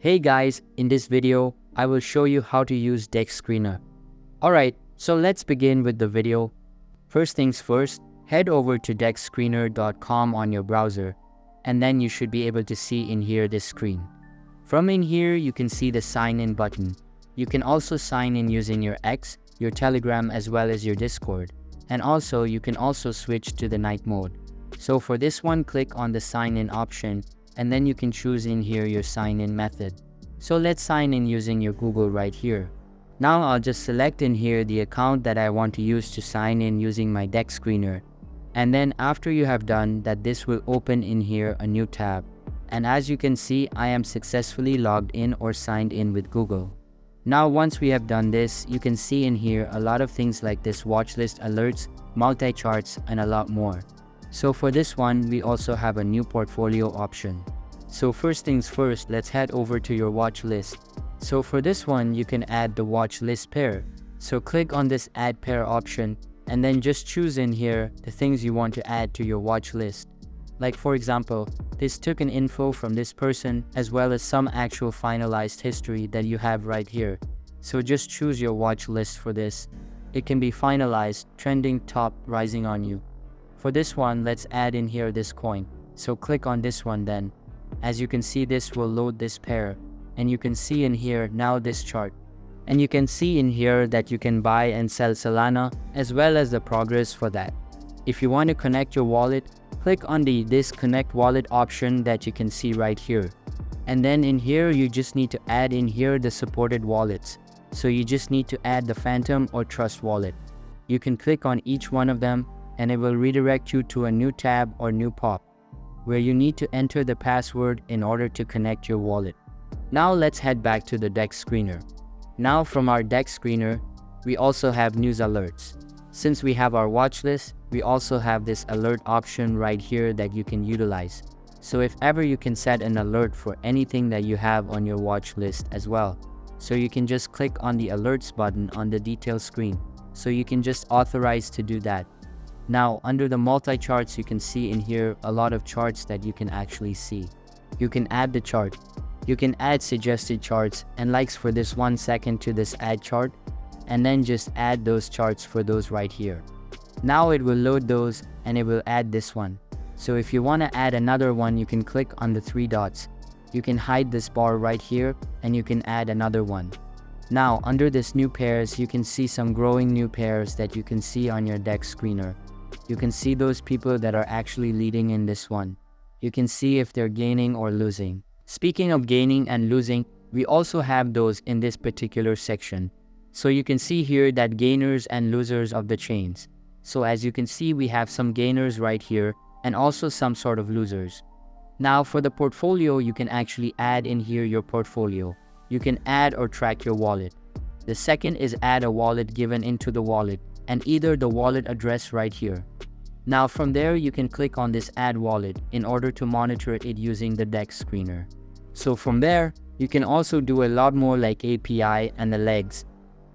Hey guys, in this video, I will show you how to use Dexscreener. Alright, so let's begin with the video. First things first, head over to Dexscreener.com on your browser, and then you should be able to see in here this screen. From in here, you can see the sign in button. You can also sign in using your X, your Telegram as well as your Discord. And also, you can also switch to the night mode. So for this one, click on the sign in option, and then you can choose in here your sign in method. So let's sign in using your Google right here. Now I'll just select in here the account that I want to use to sign in using my Dexscreener. And then after you have done that, this will open in here a new tab. And as you can see, I am successfully logged in or signed in with Google. Now once we have done this, you can see in here a lot of things like this watch list alerts, multi-charts, and a lot more. So for this one, we also have a new portfolio option. So first things first, let's head over to your watch list. So for this one, you can add the watch list pair. So click on this add pair option, and then just choose in here the things you want to add to your watch list. Like for example, this token info from this person as well as some actual finalized history that you have right here. So just choose your watch list for this. It can be finalized, trending, top, rising on you. For this one, let's add in here this coin. So click on this one then. As you can see, this will load this pair. And you can see in here now this chart. And you can see in here that you can buy and sell Solana as well as the progress for that. If you want to connect your wallet, click on this connect wallet option that you can see right here. And then in here, you just need to add in here the supported wallets. So you just need to add the Phantom or Trust wallet. You can click on each one of them, and it will redirect you to a new tab or new pop, where you need to enter the password in order to connect your wallet. Now let's head back to the Dexscreener. Now from our Dexscreener, we also have news alerts. Since we have our watch list, we also have this alert option right here that you can utilize. So if ever you can set an alert for anything that you have on your watch list as well. So you can just click on the alerts button on the details screen. So you can just authorize to do that. Now, under the multi-charts, you can see in here a lot of charts that you can actually see. You can add the chart. You can add suggested charts and likes for this 1 second to this add chart, and then just add those charts for those right here. Now it will load those and it will add this one. So if you want to add another one, you can click on the 3 dots. You can hide this bar right here and you can add another one. Now, under this new pairs, you can see some growing new pairs that you can see on your Dexscreener. You can see those people that are actually leading in this one. You can see if they're gaining or losing. Speaking of gaining and losing, we also have those in this particular section. So you can see here that gainers and losers of the chains. So as you can see, we have some gainers right here and also some sort of losers. Now for the portfolio, you can actually add in here your portfolio. You can add or track your wallet. The second is add a wallet given into the wallet, and either the wallet address right here. Now from there, you can click on this add wallet in order to monitor it using the Dexscreener. So from there, you can also do a lot more like API and the legs.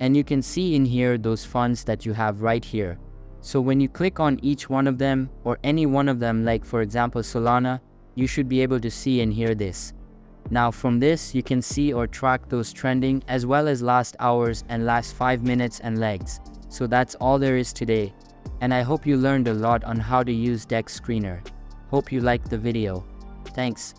And you can see in here those funds that you have right here. So when you click on each one of them or any one of them, like for example Solana, you should be able to see in here this. Now from this, you can see or track those trending as well as last hours and last 5 minutes and legs. So that's all there is today. And I hope you learned a lot on how to use Dexscreener. Hope you liked the video. Thanks.